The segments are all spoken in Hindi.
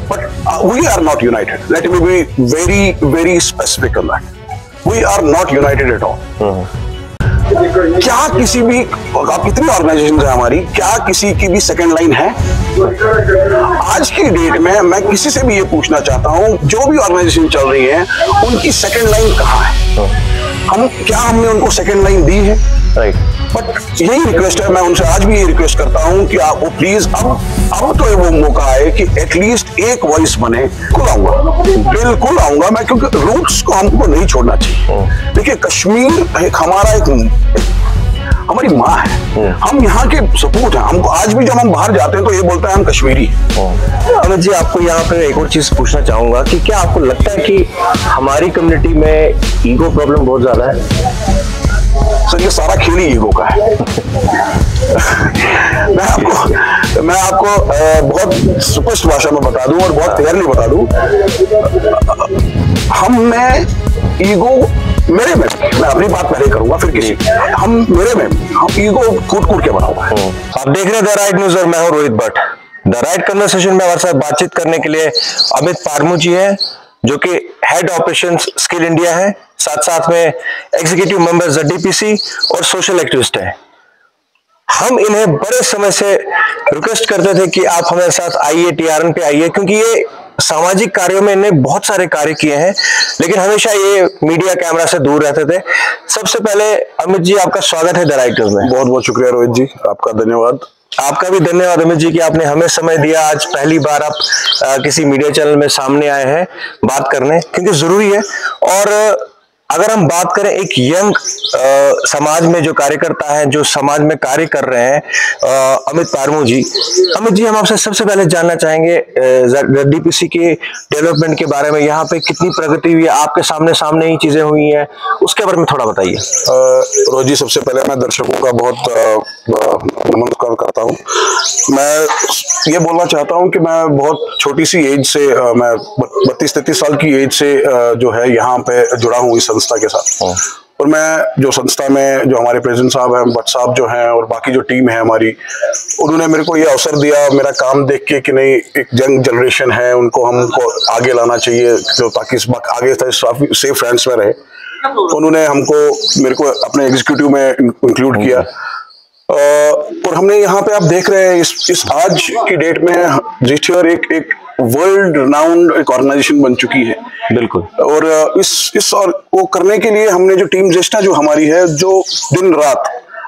But we are not united. Let me be very, very specific on that. We are not united at all. क्या किसी भी, आप कितनी ऑर्गेनाइजेशन है हमारी, क्या किसी की भी सेकंड लाइन है? आज की डेट में मैं किसी से भी ये पूछना चाहता हूँ, जो भी ऑर्गेनाइजेशन चल रही है उनकी सेकंड लाइन कहाँ है? हमने उनको सेकंड लाइन दी है? राइट। बट यही रिक्वेस्ट है, मैं उनसे आज भी ये रिक्वेस्ट करता हूँ कि आप वो प्लीज अब तो वो मौका है कि एटलीस्ट एक वॉइस बने। बिल्कुल आऊंगा मैं, क्योंकि रूट्स को हमको नहीं छोड़ना चाहिए। देखिए, कश्मीर एक हमारी माँ है, हम यहाँ के सपूत हैं। हमको आज भी जब हम बाहर जाते हैं तो ये बोलता है हम कश्मीरी हैं। अमित जी, आपको यहाँ पे एक और चीज पूछना चाहूंगा कि क्या आपको लगता है कि हमारी कम्युनिटी में ईगो प्रॉब्लम बहुत ज्यादा है? सर, ये सारा खेल ही ईगो का है। मैं आपको बहुत स्पष्ट भाषा में बता दूं और बहुत क्लियरली बता दूं, ईगो मेरे में, मैं अपनी बात पहले करूंगा फिर किसी, हम ईगो कूट के बना हुआ है। आप देख रहे हैं द राइट न्यूज और मैं हूं Rohit Bhatt. The right conversation में हमारे साथ बातचीत करने के लिए अमित पारमू जी हैं, जो कि हेड ऑपरेशंस स्किल इंडिया है, साथ में एग्जीक्यूटिव मेंबर ZDPC और सोशल एक्टिविस्ट है। हम इन्हें बड़े समय से रिक्वेस्ट करते थे कि आप हमारे साथ आइए, TRN पे आइए, क्योंकि ये सामाजिक कार्यों में इन्हें बहुत सारे कार्य किए हैं, लेकिन हमेशा ये मीडिया कैमरा से दूर रहते थे। सबसे पहले अमित जी, आपका स्वागत है द राइट न्यूज में। बहुत बहुत शुक्रिया रोहित जी, आपका धन्यवाद। आपका भी धन्यवाद अमित जी कि आपने हमें समय दिया। आज पहली बार आप किसी मीडिया चैनल में सामने आए हैं बात करने, क्योंकि जरूरी है। और अगर हम बात करें एक यंग समाज में जो कार्यकर्ता हैं, जो समाज में कार्य कर रहे हैं, अमित पारमू जी। अमित जी, हम आपसे सबसे पहले जानना चाहेंगे ZDPC के डेवलपमेंट के बारे में। यहाँ पे कितनी प्रगति हुई है? आपके सामने ही चीजें हुई हैं, उसके बारे में थोड़ा बताइए। रोहित जी, सबसे पहले मैं दर्शकों का बहुत नमस्कार करता हूँ। मैं ये बोलना चाहता हूँ कि मैं बहुत छोटी सी एज से, मैं 32-33 साल की एज से जो है यहाँ पे जुड़ा हूँ इस संस्था के साथ। और मैं जो संस्था में जो हमारे प्रेसिडेंट साहब हैं, भट्ट साहब जो हैं, और बाकी जो टीम है हमारी, उन्होंने मेरे को ये अवसर दिया मेरा काम देख के कि नहीं, एक यंग जनरेशन है, उनको हमको आगे लाना चाहिए, जो ताकि इस वक्त आगे सेफ फ्रेंड्स में रहे। उन्होंने मेरे को अपने एग्जीक्यूटिव में इंक्लूड किया। और हमने यहाँ पे, आप देख रहे हैं इस आज की डेट में जिस्टियर एक वर्ल्ड रिनाउंड एक ऑर्गेनाइजेशन बन चुकी है। बिल्कुल। और इस और वो करने के लिए हमने जो टीम ज्येष्ठा जो हमारी है, जो दिन रात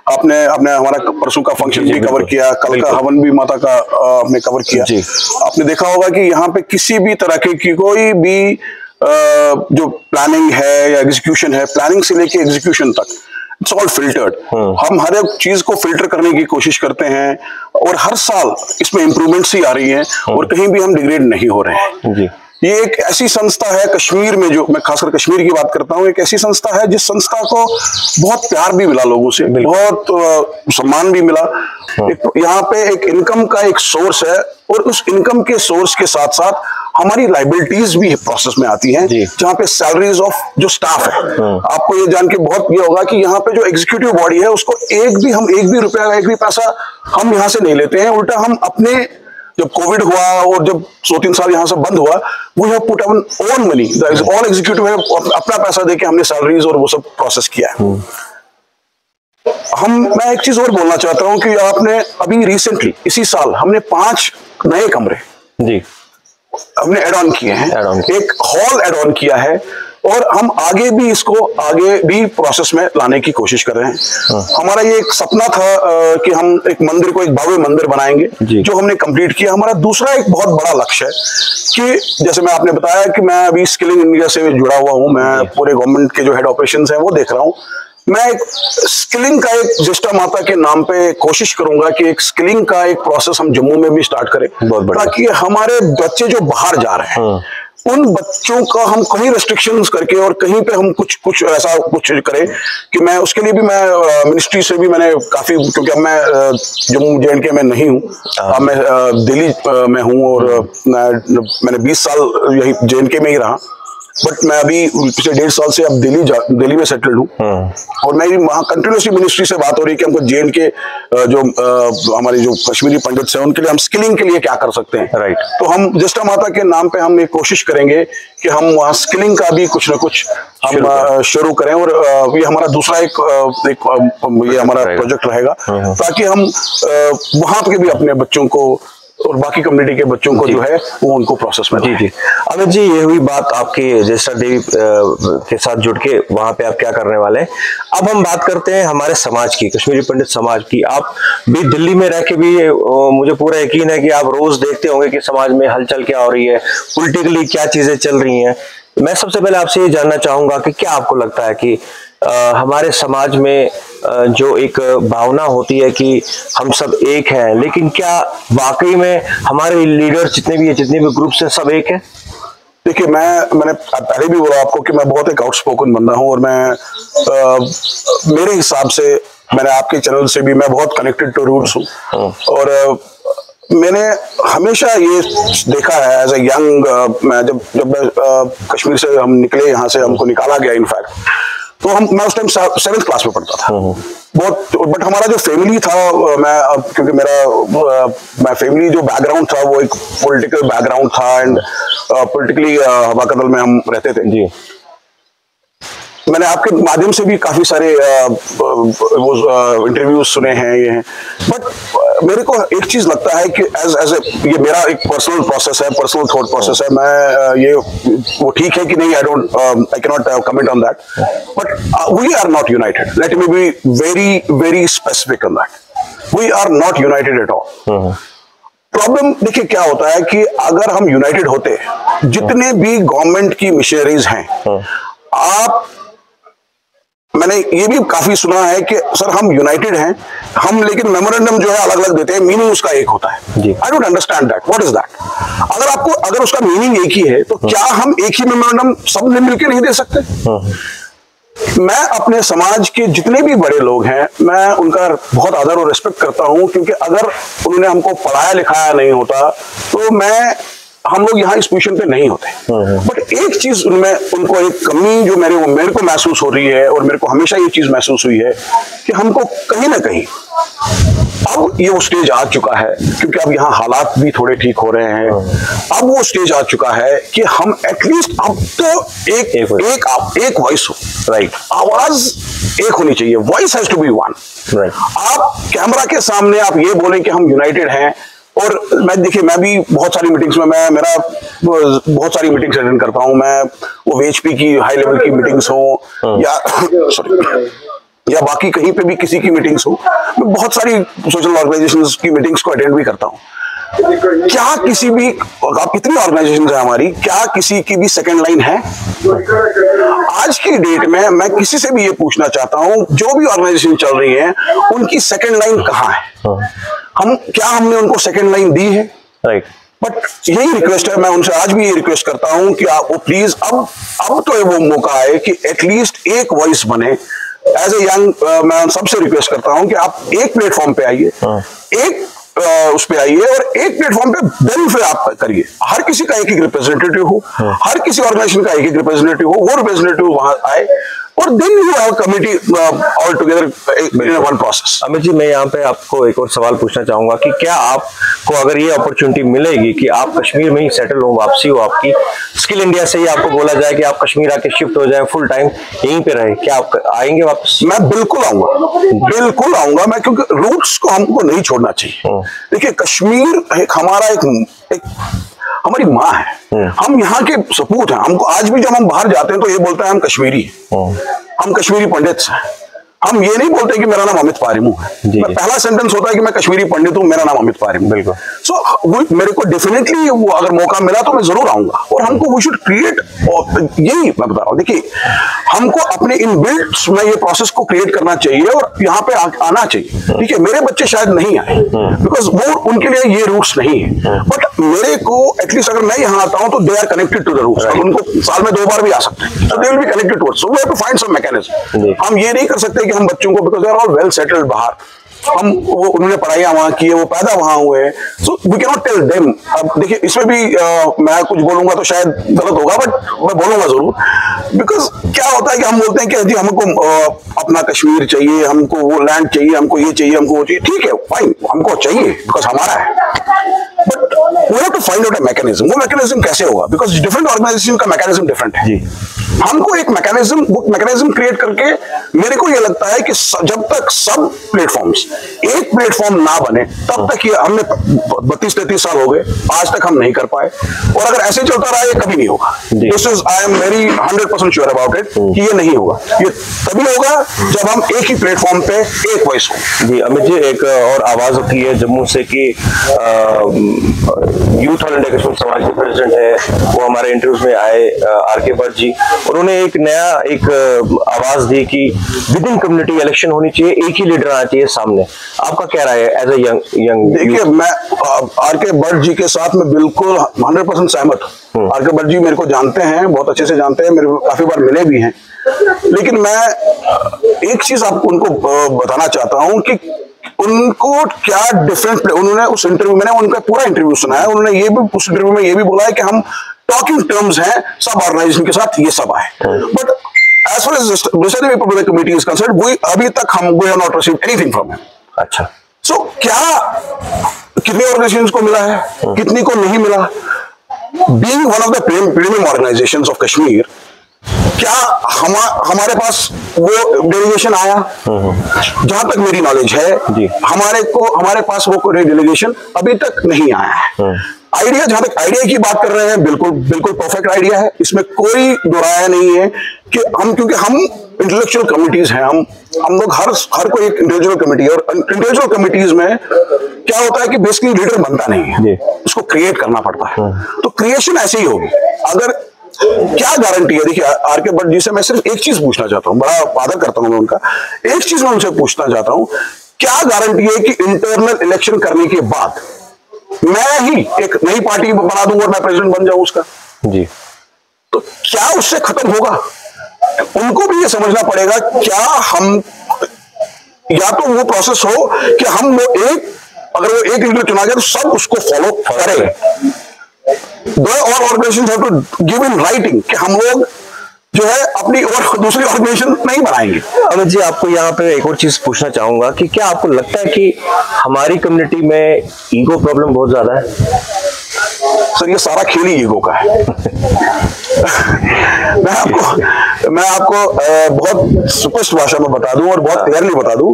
आपने हमारा परसों का फंक्शन भी कवर किया, कल का हवन भी माता का आपने कवर किया। आपने देखा होगा कि यहाँ पे किसी भी तरह की कोई भी जो प्लानिंग है या एग्जीक्यूशन है, प्लानिंग से लेके एग्जीक्यूशन तक, इट्स ऑल फिल्टर्ड। हम हर एक चीज को फिल्टर करने की कोशिश करते हैं और हर साल इसमें इंप्रूवमेंट्स ही आ रही हैं और कहीं भी हम डिग्रेड नहीं हो रहे हैं जी। ये एक ऐसी संस्था है कश्मीर में, जो मैं खासकर कश्मीर की बात करता हूँ, एक ऐसी संस्था है जिस संस्था को बहुत प्यार भी मिला लोगों से, बहुत सम्मान भी मिला। यहाँ पे एक इनकम का एक सोर्स है और उस इनकम के सोर्स के साथ साथ हमारी लाइबिलिटीज भी प्रोसेस में आती हैं, जहाँ पे सैलरीज ऑफ जो स्टाफ है। आपको ये जान के बहुत ये होगा कि यहाँ पे जो एग्जीक्यूटिव बॉडी है उसको एक भी रुपया, एक भी पैसा हम यहाँ से नहीं लेते हैं। उल्टा हम अपने, जब कोविड हुआ और जब 2-3 साल यहाँ से बंद हुआ, we have put our own money, all executive है, अपना पैसा देके हमने सैलरीज और वो सब प्रोसेस किया है। मैं एक चीज और बोलना चाहता हूँ कि आपने अभी रिसेंटली इसी साल हमने 5 नए कमरे जी हमने एड ऑन किए हैं, एक हॉल एड ऑन किया है और हम आगे भी प्रोसेस में लाने की कोशिश कर रहे हैं। हमारा ये एक सपना था कि हम एक मंदिर को, एक भव्य मंदिर बनाएंगे, जो हमने कंप्लीट किया। हमारा दूसरा एक बहुत बड़ा लक्ष्य है कि जैसे मैं आपने बताया कि मैं अभी स्किलिंग इंडिया से जुड़ा हुआ हूं, मैं पूरे गवर्नमेंट के जो हेड ऑपरेशंस हैं वो देख रहा हूं। मैं एक स्किलिंग का, एक ज्येष्ठा माता के नाम पे कोशिश करूंगा कि एक स्किलिंग का एक प्रोसेस हम जम्मू में भी स्टार्ट करें, ताकि हमारे बच्चे जो बाहर जा रहे हैं उन बच्चों का हम कहीं रेस्ट्रिक्शंस करके और कहीं पे हम कुछ ऐसा करें कि मैं उसके लिए भी मैं मिनिस्ट्री से भी मैंने काफी, क्योंकि अब मैं जम्मू JNK में नहीं हूँ, अब मैं दिल्ली में हूँ और मैंने 20 साल यही JNK में ही रहा। बट मैं अभी पिछले 1.5 साल से अब दिल्ली में सेटल्ड हूँ, और मेरी वहाँ कंटिन्यूसली मिनिस्ट्री से बात हो रही है कि हमको JNK जो हमारे जो कश्मीरी पंडित हैं उनके लिए हम स्किलिंग के लिए क्या कर सकते हैं। राइट। तो हम ज्येष्ठा माता के नाम पे हम एक कोशिश करेंगे कि हम वहाँ स्किलिंग का भी कुछ ना कुछ हम शुरू करें, और ये हमारा दूसरा ये हमारा प्रोजेक्ट रहेगा, ताकि हम वहाँ पे भी अपने बच्चों को और बाकी कम्युनिटी के बच्चों को जो है वो उनको प्रोसेस में। जी। अमित जी, ये हुई बात आपकी ज्येष्ठा देवी के साथ जुड़ के वहां पे आप क्या करने वाले हैं। अब हम बात करते हैं हमारे समाज की, कश्मीरी पंडित समाज की। आप भी दिल्ली में रह के भी मुझे पूरा यकीन है कि आप रोज देखते होंगे कि समाज में हलचल क्या हो रही है, पॉलिटिकली क्या चीजें चल रही हैं। मैं सबसे पहले आपसे ये जानना चाहूंगा कि क्या आपको लगता है कि हमारे समाज में जो एक भावना होती है कि हम सब एक हैं, लेकिन क्या वाकई में हमारे लीडर जितने भी ग्रुप्स हैं सब एक हैं? देखिए, मैंने पहले भी बोला आपको कि मैं बहुत एक आउटस्पोकन बंदा हूं, और मैं मेरे हिसाब से मैंने आपके चैनल से भी मैं बहुत कनेक्टेड टू रूट्स हूं, और मैंने हमेशा ये देखा है एज ए यंग, जब कश्मीर से हम निकले, यहाँ से हमको निकाला गया इनफैक्ट, तो मैं उस टाइम 7th क्लास में पढ़ता था बहुत। बट हमारा जो फैमिली था, क्योंकि मेरा फैमिली जो बैकग्राउंड था वो एक पॉलिटिकल बैकग्राउंड था, एंड पॉलिटिकली हवा कदल में हम रहते थे जी। मैंने आपके माध्यम से भी काफी सारे वो इंटरव्यूज सुने हैं, ये हैं, बट मेरे को एक चीज लगता है कि ये मेरा एक पर्सनल प्रोसेस है, पर्सनल थॉट प्रोसेस है। मैं ये वो ठीक है कि नहीं, I can not comment on that, but we are not united. Let me be very very specific on that, we are not united at all. Problem देखिए क्या होता है कि अगर हम यूनाइटेड होते, जितने भी गवर्नमेंट की मिशनरीज हैं, मैंने ये भी काफी सुना है कि सर हम यूनाइटेड हैं, हम लेकिन मेमोरेंडम जो है अलग अलग देते हैं, मीनिंग उसका एक होता है। I don't understand that, what is that? अगर उसका मीनिंग एक ही है, तो क्या हम एक ही मेमोरेंडम सबने मिलकर नहीं दे सकते? मैं अपने समाज के जितने भी बड़े लोग हैं, मैं उनका बहुत आदर और रिस्पेक्ट करता हूं, क्योंकि अगर उन्होंने हमको पढ़ाया लिखाया नहीं होता तो हम लोग यहाँ इस पोजीशन पे नहीं होते। बट एक चीज उनमें उनको एक कमी जो मेरे को महसूस हो रही है, और मेरे को हमेशा ये चीज महसूस हुई है कि हमको कहीं ना कहीं अब ये वो स्टेज आ चुका है, क्योंकि अब यहाँ हालात भी थोड़े ठीक हो रहे हैं। अब वो स्टेज आ चुका है कि हम एटलीस्ट अब तो एक वॉइस हो, राइट? आवाज एक होनी चाहिए, voice has to be one. आप कैमरा के सामने आप ये बोलें कि हम यूनाइटेड हैं, और मैं भी बहुत सारी मीटिंग्स में मेरा बहुत सारी मीटिंग्स अटेंड करता हूं। मैं वो VHP की हाई लेवल की मीटिंग्स हो या बाकी कहीं पे भी किसी की मीटिंग्स हो, मैं बहुत सारी सोशल ऑर्गेनाइजेशंस की मीटिंग्स को अटेंड भी करता हूं। क्या किसी भी, आप कितनी ऑर्गेनाइजेशंस है हमारी, क्या किसी की भी सेकंड लाइन है? आज की डेट में मैं किसी से भी ये पूछना चाहता हूं, जो भी ऑर्गेनाइजेशन चल रही है उनकी सेकंड लाइन कहां है? हमने उनको सेकंड लाइन दी है? राइट। बट यही रिक्वेस्ट है, मैं उनसे आज भी ये रिक्वेस्ट करता हूं कि आप वो प्लीज अब तो वो मौका है कि एटलीस्ट एक वॉइस बने। एज ए यंग मैं सबसे रिक्वेस्ट करता हूं कि आप एक प्लेटफॉर्म पे आइए, एक उस पे आइए, और एक प्लेटफॉर्म पे देन फिर आप करिए। हर किसी का एक एक रिप्रेजेंटेटिव हो, हर किसी ऑर्गेनाइजेशन का एक एक रिप्रेजेंटेटिव हो, वो रिप्रेजेंटेटिव वहां आए, और then you have committee all together in one process. Amit ji, मैं यहाँ पे आपको एक और सवाल पूछना चाहूंगा कि क्या आपको अगर ये अपॉर्चुनिटी मिलेगी कि आप कश्मीर में ही सेटल हो, वापसी हो आपकी, स्किल इंडिया से ही आपको बोला जाए कि आप कश्मीर आके शिफ्ट हो जाए, फुल टाइम यहीं पे रहे, क्या आप आएंगे वापस? मैं बिल्कुल आऊंगा, मैं, क्योंकि रूट्स को हमको नहीं छोड़ना चाहिए। देखिए, कश्मीर एक हमारा एक हमारी माँ है, हम यहाँ के सपूत हैं। हमको आज भी जब हम बाहर जाते हैं तो ये बोलते हैं हम कश्मीरी हैं, हम कश्मीरी पंडित हैं। हम ये नहीं बोलते कि मेरा नाम अमित पारिमू है। पहला सेंटेंस होता है कि मैं कश्मीरी पंडित हूँ, मेरा नाम अमित पारिमू। बिल्कुल। सो मेरे को डेफिनेटली वो अगर मौका मिला तो मैं जरूर आऊंगा, और हमको वी शुड क्रिएट, यही मैं बता रहा हूँ। देखिए, हमको अपने इन बिल्ड्स में ये प्रोसेस को क्रिएट करना चाहिए, और यहाँ पे आना चाहिए। ठीक है, मेरे बच्चे शायद नहीं आए बिकॉज वो उनके लिए ये रूट्स नहीं है, बट मेरे को एटलीस्ट अगर मैं यहाँ आता हूँ तो they are connected to the roots. उनको साल में 2 बार भी आ सकते हैं, so they will be connected to it. So we have to find some mechanism. हम ये नहीं कर सकते कि हम बच्चों को, because they are all well settled बाहर, हम वो उन्होंने पढ़ाइयाँ वहाँ की है, वो पैदा वहाँ हुए हैं, so we can not tell them. अब देखिए इसमें भी मैं कुछ बोलूंगा तो शायद गलत होगा, बट मैं बोलूंगा जरूर, बिकॉज क्या होता है कि हम बोलते हैं कि जी हमको अपना कश्मीर चाहिए, हमको वो लैंड चाहिए, हमको ये चाहिए, हमको वो चाहिए, ठीक है फाइन, हमको चाहिए बिकॉज हमारा है, but we have to find out a mechanism. वो मैकेनिज्म कैसे होगा, बिकॉज डिफरेंट ऑर्गेनाइजेशन का मैकेनिज्म डिफरेंट है। हमको एक मैकेनिज्म क्रिएट करके, मेरे को ये लगता है कि जब तक सब प्लेटफॉर्म्स एक प्लेटफॉर्म ना बने तब तक ये, हमने 32-33 साल हो गए, आज तक हम नहीं कर पाए, और अगर ऐसे चलता रहा ये कभी नहीं होगा। This is, I am very 100% sure about it कि ये नहीं होगा। ये तभी होगा जब हम एक ही प्लेटफॉर्म पे एक वॉइस हो। जी अमित जी, एक और आवाज उठी है जम्मू से कि यूथ ऑल इंडिया कश्मीर समाज के प्रेसिडेंट है, वो हमारे इंटरव्यूज में आए, आर.के. भट्ट जी, उन्होंने एक नया आवाज दी कि विद इन कम्युनिटी इलेक्शन होनी चाहिए, एक ही लीडर आना चाहिए सामने। आपका क्या राय है एज ए यंग? देखिए मैं आर.के. भट्ट जी के साथ में बिल्कुल 100% सहमत हूँ। आर.के. भट्ट जी मेरे को जानते हैं, बहुत अच्छे से जानते हैं, मेरे को काफी बार मिले भी हैं, लेकिन मैं एक चीज आपको उनको बताना चाहता हूँ कि उनको क्या डिफरेंट, उन्होंने उस इंटरव्यू, मैंने उनका पूरा इंटरव्यू सुना है, उन्होंने ये भी उस इंटरव्यू में ये भी बोला है कि हम टॉकिंग टर्म्स हैं सब ऑर्गेनाइजेशन के साथ, ये सब आए, but as far as republic committee is concerned, अभी तक हम we have not received anything from him. अच्छा, सो क्या कितने ऑर्गेनाइजेशंस को मिला है, कितनी को नहीं मिला? Being one of the premium organisations of Kashmir, क्या हमारे पास वो डेलीगेशन आया? जहां तक मेरी नॉलेज है हमारे पास वो कोई डेलीगेशन अभी तक नहीं आया है। आइडिया, जहां तक आइडिया की बात कर रहे हैं, बिल्कुल बिल्कुल परफेक्ट आइडिया है, इसमें कोई दोराया नहीं है कि हम, क्योंकि हम इंटेलेक्चुअल कमिटीज हैं, हम लोग हर कोई एक इंडिविजुअल कमिटी है, और इंडिविजुअल कमिटीज में क्या होता है कि बेसिकली लीडर बनता नहीं है, उसको क्रिएट करना पड़ता है। तो क्रिएशन ऐसे ही होगी। अगर क्या गारंटी है, देखिए आर.के. भट्ट जी से मैं सिर्फ एक चीज पूछना चाहता हूँ, बड़ा आदर करता हूं मैं उनका, एक चीज मैं उनसे पूछना चाहता हूँ, क्या गारंटी है कि इंटरनल इलेक्शन करने के बाद मैं ही एक नई पार्टी बना दूंगा और मैं प्रेसिडेंट बन जाऊं उसका? जी, तो क्या उससे खत्म होगा? उनको भी ये समझना पड़ेगा, क्या हम, या तो वो प्रोसेस हो कि हम वो एक, अगर वो एक लीडर चुना गया तो सब उसको फॉलो करें। और organisation have to give in writing कि हम लोग जो है अपनी और दूसरी ऑर्गेनाइजेशन नहीं बनाएंगे। अमित जी, आपको यहाँ पे एक और चीज पूछना चाहूंगा कि क्या आपको लगता है कि हमारी कम्युनिटी में ईगो प्रॉब्लम बहुत ज्यादा है? सर ये सारा खेल ही ईगो का है। मैं आपको बहुत स्पष्ट भाषा में बता दूं और बहुत क्लियरली बता दूं,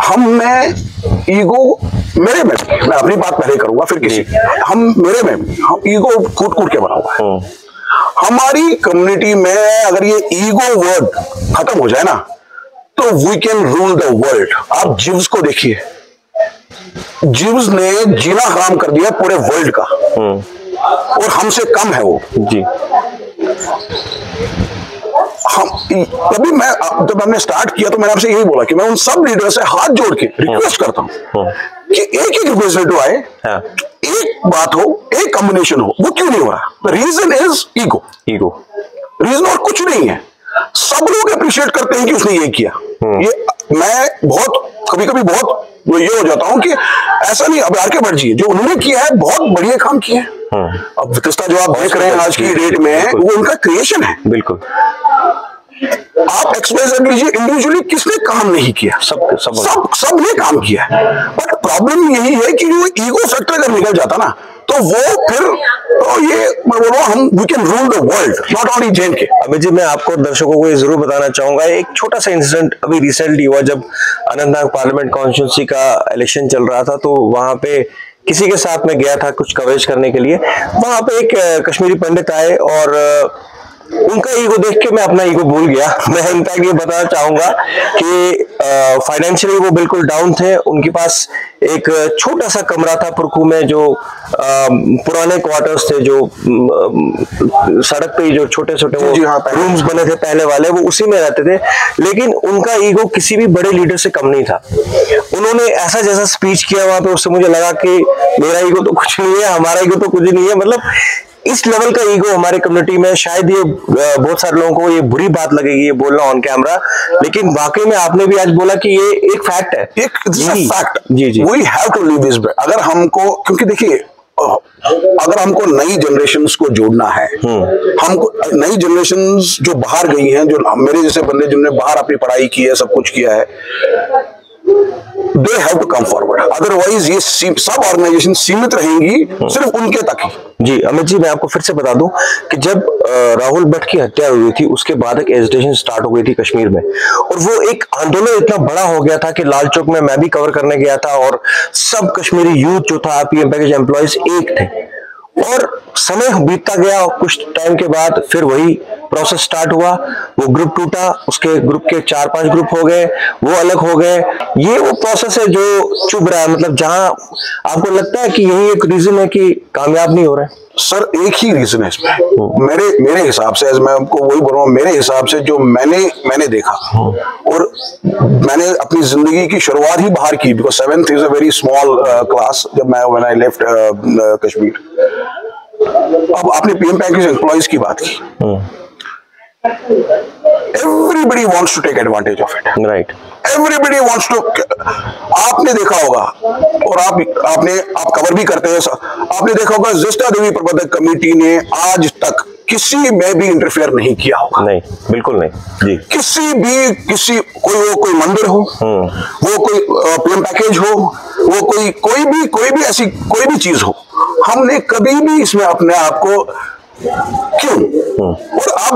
हम में ईगो, मेरे में, मैं अपनी बात पहले करूंगा फिर किसी, मेरे में हम ईगो कूट के बना हुआ है। हमारी कम्युनिटी में अगर ये ईगो वर्ड खत्म हो जाए ना, तो we can rule the world. आप जिव्स को देखिए, जिव्स ने जीना हराम कर दिया पूरे वर्ल्ड का, और हमसे कम है वो जी। हम तभी मैं, जब हमने स्टार्ट किया तो मैंने आपसे यही बोला कि मैं उन सब लीडर से हाथ जोड़ के रिक्वेस्ट करता हूं कि एक रिप्रेजेंटेटिव आए, एक बात हो, एक कॉम्बिनेशन हो। वो क्यों नहीं हो रहा? The reason is ego. Reason और कुछ नहीं है। सब लोग अप्रिशिएट करते हैं कि उसने ये किया। ये मैं बहुत कभी बहुत ये हो जाता हूं कि ऐसा नहीं, अब आर.के. भट्ट जी जो उन्होंने किया है बहुत बढ़िया काम किया है। अब वितस्ता जो आप देख रहे हैं आज की डेट में, वो उनका क्रिएशन है। बिल्कुल, आप एक्सप्रेस लीजिए, इंडिविजुअली किसने काम नहीं किया? सब ने काम किया है। बट प्रॉब्लम यही है कि जो ईगो फैक्टर अगर निकल जाता ना, तो वो फिर तो ये मैं बोल रहा हूं, हम we can rule the world, not only J and K. Amit ji, मैं आपको दर्शकों को ये जरूर बताना चाहूंगा, एक छोटा सा इंसिडेंट अभी रिसेंटली हुआ। जब अनंतनाग पार्लियामेंट कॉन्स्टिट्यूंसी का इलेक्शन चल रहा था, तो वहां पे किसी के साथ में गया था कुछ कवरेज करने के लिए। वहां पे एक कश्मीरी पंडित आए और उनका ईगो देख के मैं अपना ईगो भूल गया। मैं इनफैक्ट ये बताना चाहूंगा कि फाइनेंशियली वो बिल्कुल डाउन थे। उनके पास एक छोटा सा कमरा था पुरखू में, जो पुराने क्वार्टर्स थे, जो सड़क पे जो छोटे छोटे वो रूम्स बने थे पहले वाले, वो उसी में रहते थे। लेकिन उनका ईगो किसी भी बड़े लीडर से कम नहीं था। उन्होंने ऐसा जैसा स्पीच किया वहां पे, उससे मुझे लगा कि मेरा ईगो तो कुछ नहीं है, हमारा ईगो तो कुछ नहीं है। मतलब इस लेवल का ईगो हमारे कम्युनिटी में, शायद ये बहुत सारे लोगों को ये बुरी बात लगेगी ये बोलना ऑन कैमरा, लेकिन वाकई में आपने भी आज बोला कि ये एक फैक्ट है, एक फैक्ट। जी जी, we have to leave this. अगर हमको, क्योंकि देखिए अगर हमको नई जनरेशन्स को जोड़ना है, हमको नई जनरेशन्स जो बाहर गई हैं, जो मेरे जैसे बंदे जिन्होंने बाहर अपनी पढ़ाई की है, सब कुछ किया है, they have to come forward. Otherwise ये सब ऑर्गेनाइजेशन सीमित रहेंगी सिर्फ उनके तक ही। जी अमित जी, मैं आपको फिर से बता दूं कि जब राहुल भट्ट की हत्या हुई थी उसके बाद एक एजिटेशन स्टार्ट हो गई थी कश्मीर में, और वो एक आंदोलन इतना बड़ा हो गया था कि लाल चौक में मैं भी कवर करने गया था, और सब कश्मीरी यूथ जो था, पीएम पैकेज एम्प्लॉयज एक थे, और समय बीतता गया, कुछ टाइम के बाद फिर वही प्रोसेस स्टार्ट हुआ, वो ग्रुप टूटा, उसके ग्रुप के 4-5 ग्रुप हो गए, वो अलग हो गए। ये वो प्रोसेस है जो चुभ रहा है, मतलब जहां आपको लगता है कि यही एक रीजन है कि कामयाब नहीं हो रहे हैं। सर एक ही रीजन है इसमें, मेरे हिसाब से, मैं आपको वही बोल रहा हूँ, मेरे हिसाब से जो मैंने देखा, और मैंने अपनी जिंदगी की शुरुआत ही बाहर की, because 7th is a very small class जब मैं व्हेन आई लेफ्ट कश्मीर। अब आपने पीएम पैकेज एम्प्लॉयज की बात की, everybody wants to take advantage of it, right? Everybody wants to। आपने देखा होगा, और आप कवर भी करते हैं, आपने देखा होगा ज्येष्ठा देवी प्रबंधक कमेटी ने आज तक किसी में भी इंटरफेयर नहीं किया होगा। नहीं, बिल्कुल नहीं जी। कोई मंदिर हो, वो कोई पीएम पैकेज हो, वो कोई भी ऐसी कोई भी चीज हो, हमने कभी भी इसमें अपने आप को क्यों, और आप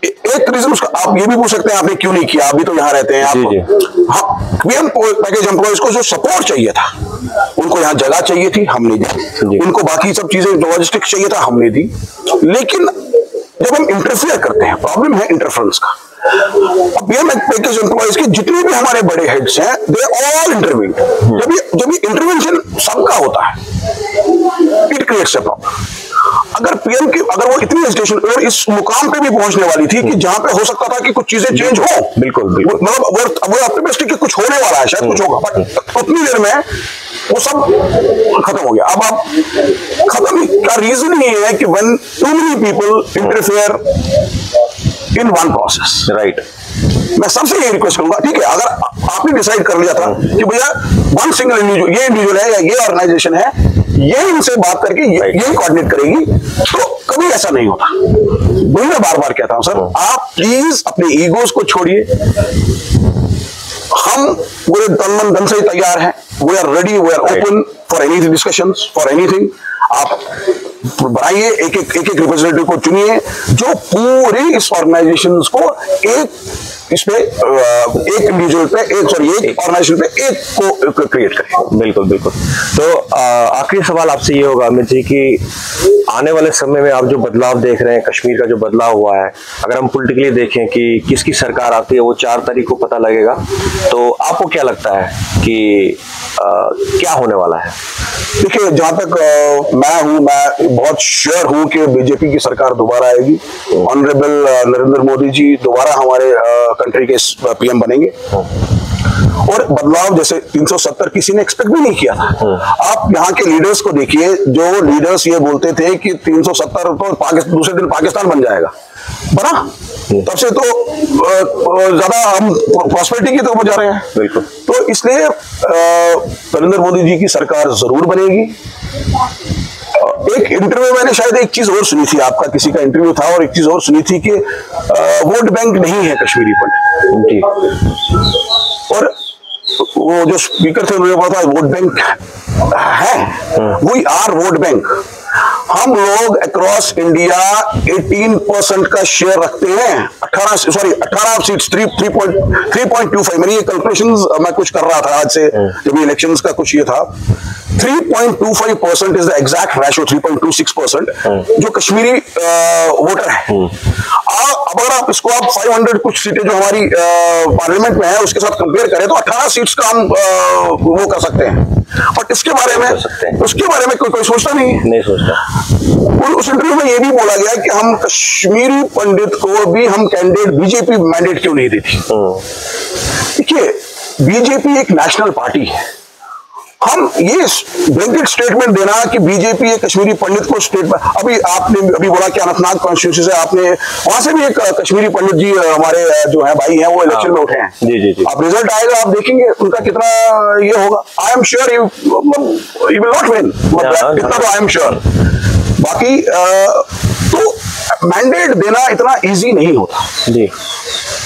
एक रीजन उसका आप ये भी पूछ सकते हैं आपने क्यों नहीं किया, अभी तो यहाँ रहते हैं आप। हाँ, पीएम पैकेज एम्प्लॉयज को जो सपोर्ट चाहिए था, उनको यहाँ जगह चाहिए थी, हमने दी, उनको बाकी सब चीजें लॉजिस्टिक्स चाहिए था, हमने दी। लेकिन जब हम इंटरफेयर करते हैं, प्रॉब्लम है इंटरफेरेंस का। पीएम पैकेज एम्प्लॉयज के जितने भी हमारे बड़े हेड्स हैं, दे ऑल इंटरवीन। जब ये इंटरवेंशन सबका होता है, इट क्रिएट्स अ प्रॉब्लम। अगर वो इतनी एजिटेशन और इस मुकाम पे भी पहुंचने वाली थी कि जहां पे हो सकता था कि कुछ चीजें चेंज हो, बिल्कुल मतलब वो ऑप्टिमिस्टिक कि कुछ होने वाला है, शायद कुछ होगा, बट उतनी देर में वो सब खत्म हो गया। अब आप खत्म का रीजन ये है कि when too many people interfere in one process, right. मैं सबसे ये रिक्वेस्ट करूंगा, ठीक है, अगर आपने डिसाइड कर लिया था कि भैया वन सिंगल इंडिविजुअल, ये इंडिविजुअल है या ये ऑर्गेनाइजेशन है, ये इनसे बात करके ये कोऑर्डिनेट करेगी, तो कभी ऐसा नहीं होता। वही मैं बार बार कहता हूं सर, आप प्लीज अपने ईगोस को छोड़िए। हम पूरे तन मन धन से तैयार हैं, we are ready, we are open for any discussions, for anything. आप बनाइए, एक रिप्रेजेंटेटिव को चुनिए जो पूरे इस ऑर्गेनाइजेशन को एक इंडिविजुअल पे, एक ऑर्गेनाइजेशन पे एक को क्रिएट करें। बिल्कुल बिल्कुल। तो आखिरी सवाल आपसे ये होगा अमित जी कि आने वाले समय में आप जो बदलाव देख रहे हैं, कश्मीर का जो बदलाव हुआ है, अगर हम पॉलिटिकली देखें कि किसकी सरकार आती है, वो 4 तारीख को पता लगेगा, तो आपको क्या लगता है कि क्या होने वाला है? देखिए, जहां तक मैं बहुत श्योर हूं कि बीजेपी की सरकार दोबारा आएगी। ऑनरेबल नरेंद्र मोदी जी दोबारा हमारे कंट्री के पीएम बनेंगे, और बदलाव जैसे 370 किसी ने एक्सपेक्ट भी नहीं किया था। आप यहाँ के लीडर्स को देखिए, जो लीडर्स ये बोलते थे कि 370 तो दूसरे दिन पाकिस्तान बन जाएगा, बना तब से तो ज्यादा हम प्रॉस्पेरिटी की तरफ जा रहे हैं। बिल्कुल। तो इसलिए नरेंद्र मोदी जी की सरकार जरूर बनेगी। एक इंटरव्यू मैंने शायद एक चीज और सुनी थी, आपका किसी का इंटरव्यू था, और एक चीज और सुनी थी कि वोट बैंक नहीं है कश्मीरी पंडित, और वो जो स्पीकर थे उन्होंने बोला था वोट बैंक है, वी आर वोट बैंक। हम लोग अक्रॉस इंडिया 18% का शेयर रखते हैं, 18 सीट्स, 3.25। मैंने ये कैलकुलेशंस मैं कुछ कर रहा था आज से, जब ये इलेक्शंस का कुछ ये था, 3.25% इज द एग्जैक्ट रेशियो, 3.26% जो कश्मीरी वोटर है। अब अगर आप इसको 500 कुछ सीटें जो हमारी पार्लियामेंट में है उसके साथ कंपेयर करें तो 18 सीट्स का हम वो कर सकते हैं, बट इसके बारे में कोई सोचता नहीं सोचता। और उस इंटरव्यू में ये भी बोला गया कि हम कश्मीरी पंडित को भी हम कैंडिडेट बीजेपी मैंडेट क्यों नहीं देती। देखिए, बीजेपी एक नेशनल पार्टी है, हम ये ब्लैंकेट स्टेटमेंट देना कि बीजेपी एक कश्मीरी पंडित को स्टेट में, अभी आपने अभी बोला कि अनंतनाग कॉन्स्टिट्यूंसी से आपने वहां से भी एक कश्मीरी पंडित जी हमारे जो है भाई हैं वो इलेक्शन में उठे हैं। जी जी जी। आप रिजल्ट आएगा, आप देखेंगे उनका कितना ये होगा। I am sure you will not win, इतना तो आई एम श्योर। बाकी तो मैंडेट देना इतना इजी नहीं होता जी।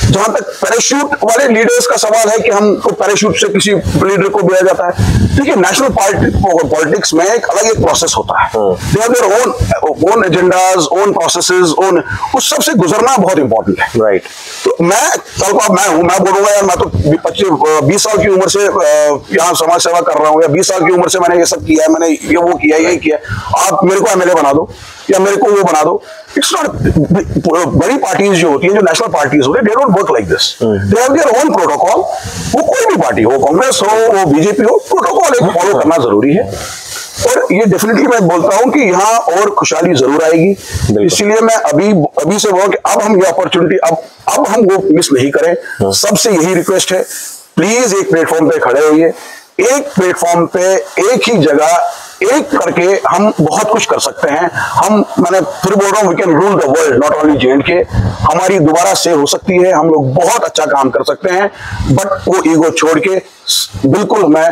जहां तक पैराशूट वाले लीडर्स का सवाल है कि हम तो पैराशूट से किसी लीडर को दिया जाता है, देखिए नेशनल पॉलिटिक्स में एक अलग एक प्रोसेस होता है। They have their own agendas, own processes, own, उस सब से गुजरना बहुत इंपॉर्टेंट है। राइट। तो मैं कल को मैं बोलूंगा यार मैं तो 20 साल की उम्र से यहाँ समाज सेवा कर रहा हूँ, या 20 साल की उम्र से मैंने ये सब किया है, मैंने ये वो किया, ये किया, आप मेरे को एमएलए बना दो या मेरे को वो बना दो। इट्स नॉट, बड़ी पार्टीज जो होती हैं, जो नेशनल पार्टीज होती है, they don't work like this. They have their own protocol. वो कोई भी पार्टी हो, कांग्रेस हो, वो बीजेपी हो, प्रोटोकॉल एक फॉलो करना जरूरी है। और ये डेफिनेटली मैं बोलता हूं कि यहाँ और खुशहाली जरूर आएगी। इसीलिए मैं अभी से बोलूं कि अब हम ये अपॉर्चुनिटी अब हम वो मिस नहीं करें। सबसे यही रिक्वेस्ट है, प्लीज एक प्लेटफॉर्म पे खड़े होइए। एक प्लेटफॉर्म पे एक ही जगह एक करके हम बहुत कुछ कर सकते हैं। मैंने फिर बोल रहा हूँ, we can rule the world, not only J&K। हमारी दोबारा सेव हो सकती है, हम लोग बहुत अच्छा काम कर सकते हैं। बट वो ईगो छोड़ के बिल्कुल मैं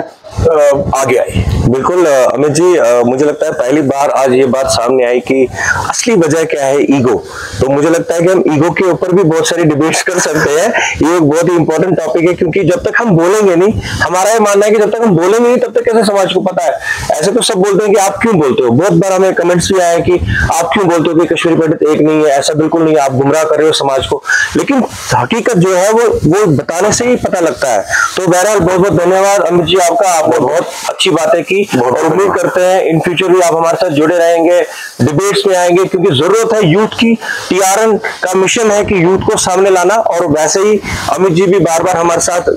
आगे आई। बिल्कुल अमित जी, मुझे लगता है पहली बार आज ये बात सामने आई कि असली वजह क्या है, ईगो। तो मुझे लगता है कि हम ईगो के ऊपर भी बहुत सारी डिबेट्स कर सकते हैं। ये एक बहुत ही इंपॉर्टेंट टॉपिक है, क्योंकि जब तक हम बोलेंगे नहीं, हमारा ये मानना है कि जब तक हम बोलेंगे नहीं तब तक कैसे समाज को पता है। ऐसे तो सब बोलते हैं कि आप क्यों बोलते हो, बहुत बार हमें कमेंट्स भी आए कि आप क्यों बोलते हो कि कश्मीरी पंडित एक नहीं है। ऐसा बिल्कुल नहीं है, आप गुमराह कर रहे हो समाज को। लेकिन हकीकत जो है वो बताने से ही पता लगता है। तो बहरहाल बहुत बहुत धन्यवाद अमित जी आपका, आपने बहुत अच्छी बातें की और उम्मीद करते हैं इन फ्यूचर भी आप हमारे साथ जुड़े रहेंगे, डिबेट्स में आएंगे, क्योंकि जरूरत है यूथ की। TRN का मिशन है कि यूथ को सामने लाना। और वैसे ही अमित जी भी बार बार हमारे साथ,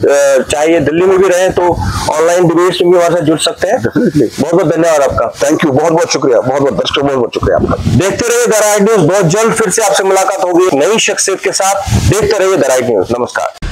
चाहे ये दिल्ली में भी रहे तो ऑनलाइन डिबेट्स में भी हमारे साथ जुड़ सकते हैं। बहुत बहुत धन्यवाद आपका। थैंक यू, बहुत बहुत शुक्रिया, बहुत बहुत दर्शकों बहुत बहुत शुक्रिया आपका। देखते रहिए द राइट न्यूज। बहुत जल्द फिर से आपसे मुलाकात होगी नई शख्सियत के साथ। देखते रहिए द राइट न्यूज। नमस्कार।